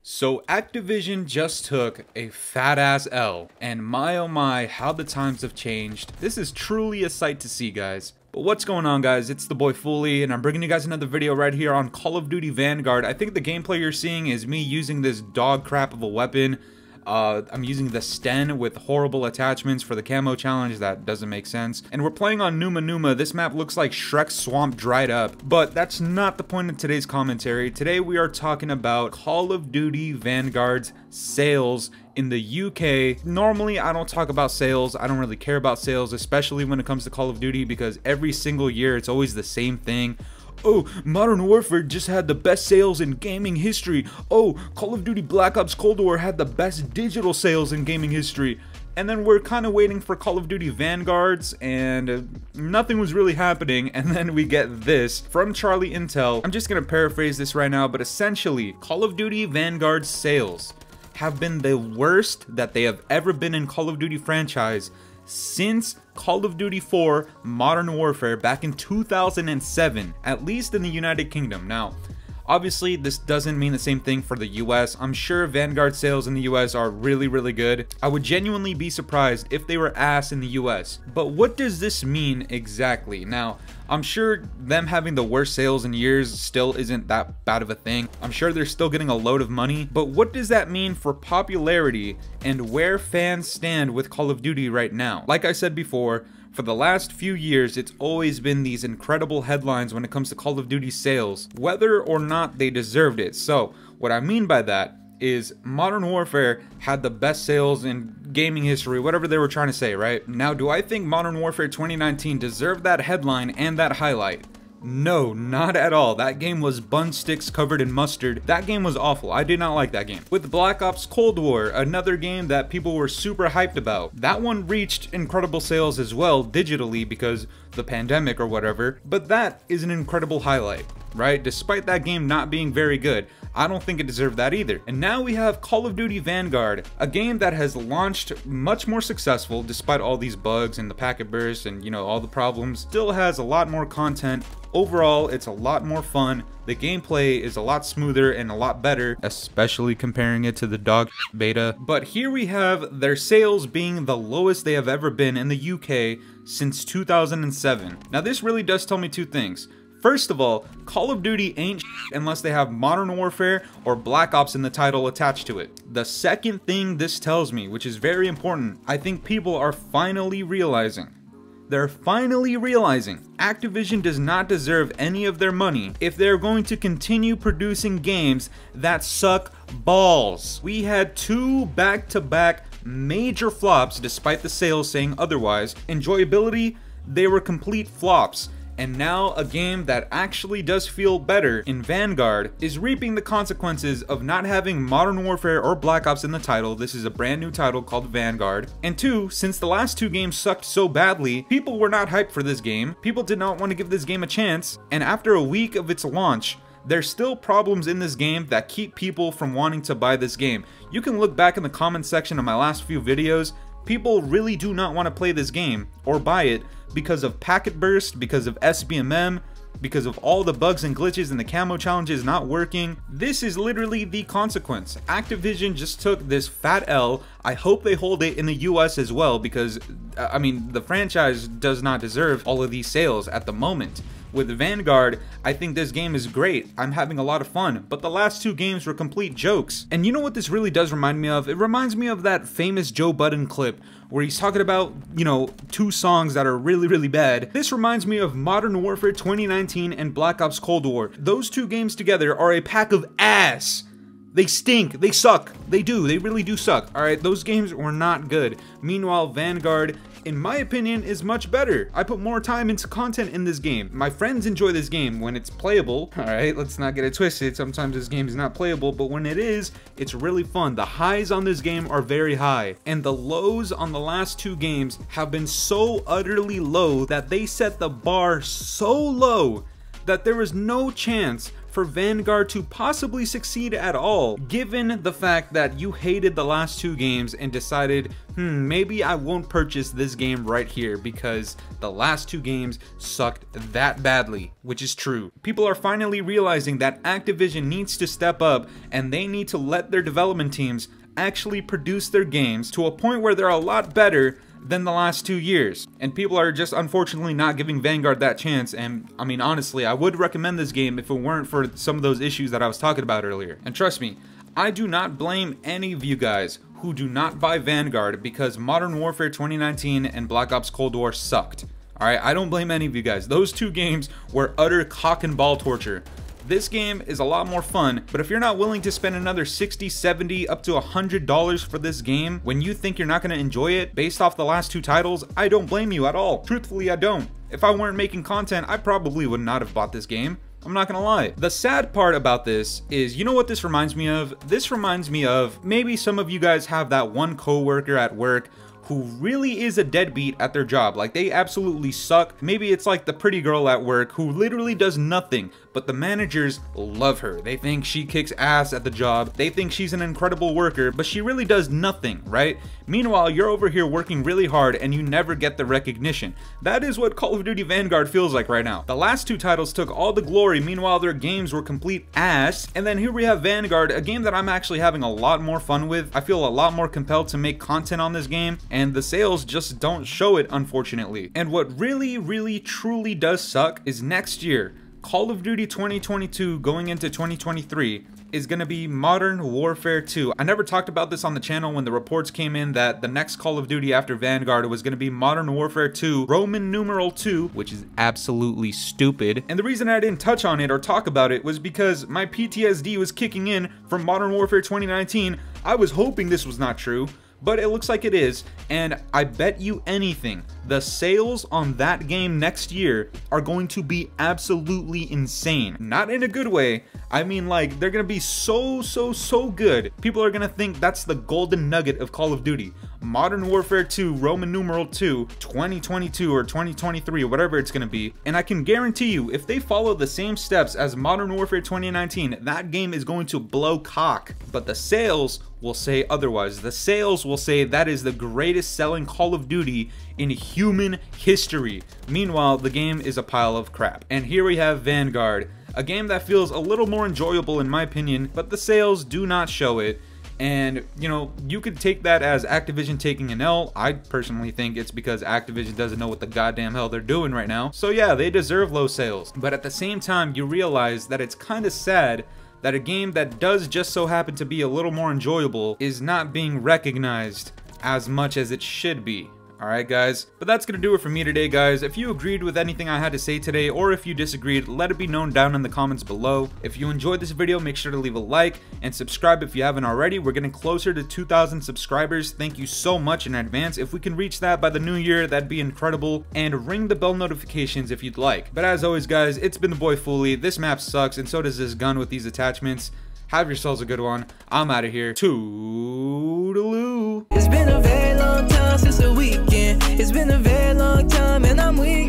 So Activision just took a fat ass L, and my oh my, how the times have changed. This is truly a sight to see, guys. But what's going on, guys? It's the boy Fooly, and I'm bringing you guys another video right here on Call of Duty Vanguard. I think the gameplay you're seeing is me using this dog crap of a weapon. I'm using the Sten with horrible attachments for the camo challenge. That doesn't make sense. And we're playing on Numa Numa. This map looks like Shrek's swamp dried up. But that's not the point of today's commentary. Today we are talking about Call of Duty Vanguard's sales in the UK. Normally I don't talk about sales. I don't really care about sales, especially when it comes to Call of Duty, because every single year it's always the same thing. Oh, Modern Warfare just had the best sales in gaming history. Oh, Call of Duty Black Ops Cold War had the best digital sales in gaming history. And then we're kind of waiting for Call of Duty Vanguards, and nothing was really happening. And then we get this from Charlie Intel. I'm just gonna paraphrase this right now, but essentially, Call of Duty Vanguard's sales have been the worst that they have ever been in Call of Duty franchise since Call of Duty 4 Modern Warfare back in 2007, at least in the United Kingdom. Now, obviously, this doesn't mean the same thing for the US. I'm sure Vanguard sales in the US are really good. I would genuinely be surprised if they were ass in the US. But what does this mean exactly? Now, I'm sure them having the worst sales in years still isn't that bad of a thing. I'm sure they're still getting a load of money. But what does that mean for popularity and where fans stand with Call of Duty right now? Like I said before, for the last few years, it's always been these incredible headlines when it comes to Call of Duty sales, whether or not they deserved it. So what I mean by that is Modern Warfare had the best sales in gaming history, whatever they were trying to say, right? Now, do I think Modern Warfare 2019 deserved that headline and that highlight? No, not at all. That game was bun sticks covered in mustard. That game was awful. I did not like that game. With Black Ops Cold War, another game that people were super hyped about. That one reached incredible sales as well, digitally, because the pandemic or whatever. But that is an incredible highlight, right? Despite that game not being very good, I don't think it deserved that either. And now we have Call of Duty Vanguard, a game that has launched much more successful despite all these bugs and the packet bursts and, you know, all the problems. Still has a lot more content. Overall, it's a lot more fun. The gameplay is a lot smoother and a lot better, especially comparing it to the dog beta. But here we have their sales being the lowest they have ever been in the UK since 2007. Now this really does tell me two things. First of all, Call of Duty ain't unless they have Modern Warfare or Black Ops in the title attached to it. The second thing this tells me, which is very important, I think people are finally realizing. They're finally realizing Activision does not deserve any of their money if they're going to continue producing games that suck balls. We had two back-to-back major flops despite the sales saying otherwise. Enjoyability, they were complete flops. And now a game that actually does feel better in Vanguard is reaping the consequences of not having Modern Warfare or Black Ops in the title. This is a brand new title called Vanguard. And two, since the last two games sucked so badly, people were not hyped for this game. People did not want to give this game a chance. And after a week of its launch, there's still problems in this game that keep people from wanting to buy this game. You can look back in the comment section of my last few videos. People really do not want to play this game or buy it because of packet burst, because of SBMM, because of all the bugs and glitches and the camo challenges not working. This is literally the consequence. Activision just took this fat L. I hope they hold it in the US as well, because I mean, the franchise does not deserve all of these sales at the moment. With Vanguard, I think this game is great. I'm having a lot of fun, but the last two games were complete jokes. And you know what this really does remind me of? It reminds me of that famous Joe Budden clip where he's talking about, you know, two songs that are really bad. This reminds me of Modern Warfare 2019 and Black Ops Cold War. Those two games together are a pack of ass. They stink, they suck, they really do suck. Alright, those games were not good. Meanwhile, Vanguard, in my opinion, is much better. I put more time into content in this game. My friends enjoy this game when it's playable. Alright, let's not get it twisted. Sometimes this game is not playable, but when it is, it's really fun. The highs on this game are very high, and the lows on the last two games have been so utterly low that they set the bar so low that there is no chance for Vanguard to possibly succeed at all, given the fact that you hated the last 2 games and decided, maybe I won't purchase this game right here because the last 2 games sucked that badly, which is true. People are finally realizing that Activision needs to step up and they need to let their development teams actually produce their games to a point where they're a lot better than the last 2 years. And people are just unfortunately not giving Vanguard that chance. And I mean, honestly, I would recommend this game if it weren't for some of those issues that I was talking about earlier. And trust me, I do not blame any of you guys who do not buy Vanguard because Modern Warfare 2019 and Black Ops Cold War sucked. Alright, I don't blame any of you guys. Those 2 games were utter cock and ball torture. This game is a lot more fun, but if you're not willing to spend another $60, $70, up to $100 for this game when you think you're not going to enjoy it based off the last 2 titles, I don't blame you at all. Truthfully, I don't. If I weren't making content, I probably would not have bought this game. I'm not gonna lie. The sad part about this is, you know what this reminds me of? This reminds me of maybe some of you guys have that one coworker at work who really is a deadbeat at their job. Like, they absolutely suck. Maybe it's like the pretty girl at work who literally does nothing, but the managers love her. They think she kicks ass at the job. They think she's an incredible worker, but she really does nothing, right? Meanwhile, you're over here working really hard and you never get the recognition. That is what Call of Duty Vanguard feels like right now. The last 2 titles took all the glory, meanwhile their games were complete ass. And then here we have Vanguard, a game that I'm actually having a lot more fun with. I feel a lot more compelled to make content on this game, and the sales just don't show it, unfortunately. And what really truly does suck is next year, Call of Duty 2022 going into 2023 is going to be Modern Warfare 2. I never talked about this on the channel when the reports came in that the next Call of Duty after Vanguard was going to be Modern Warfare 2, Roman numeral 2, which is absolutely stupid. And the reason I didn't touch on it or talk about it was because my PTSD was kicking in from Modern Warfare 2019. I was hoping this was not true, but it looks like it is, and I bet you anything, the sales on that game next year are going to be absolutely insane. Not in a good way, I mean like they're gonna be so good. People are gonna think that's the golden nugget of Call of Duty. Modern Warfare 2, Roman numeral 2, 2022 or 2023 or whatever it's gonna be. And I can guarantee you, if they follow the same steps as Modern Warfare 2019, that game is going to blow cock. But the sales will say otherwise. The sales will say that is the greatest selling Call of Duty in human history. Meanwhile, the game is a pile of crap. And here we have Vanguard, a game that feels a little more enjoyable in my opinion, but the sales do not show it. And, you know, you could take that as Activision taking an L. I personally think it's because Activision doesn't know what the goddamn hell they're doing right now. So yeah, they deserve low sales. But at the same time, you realize that it's kind of sad that a game that does just so happen to be a little more enjoyable is not being recognized as much as it should be. Alright guys, but that's gonna do it for me today guys. If you agreed with anything I had to say today, or if you disagreed, let it be known down in the comments below. If you enjoyed this video, make sure to leave a like and subscribe if you haven't already. We're getting closer to 2,000 subscribers. Thank you so much in advance. If we can reach that by the new year, that'd be incredible. And ring the bell notifications if you'd like. But as always guys, it's been the boy Fooly. This map sucks and so does this gun with these attachments. Have yourselves a good one. I'm out of here. Toodaloo. It's been a very long time since the weekend. It's been a very long time and I'm weak.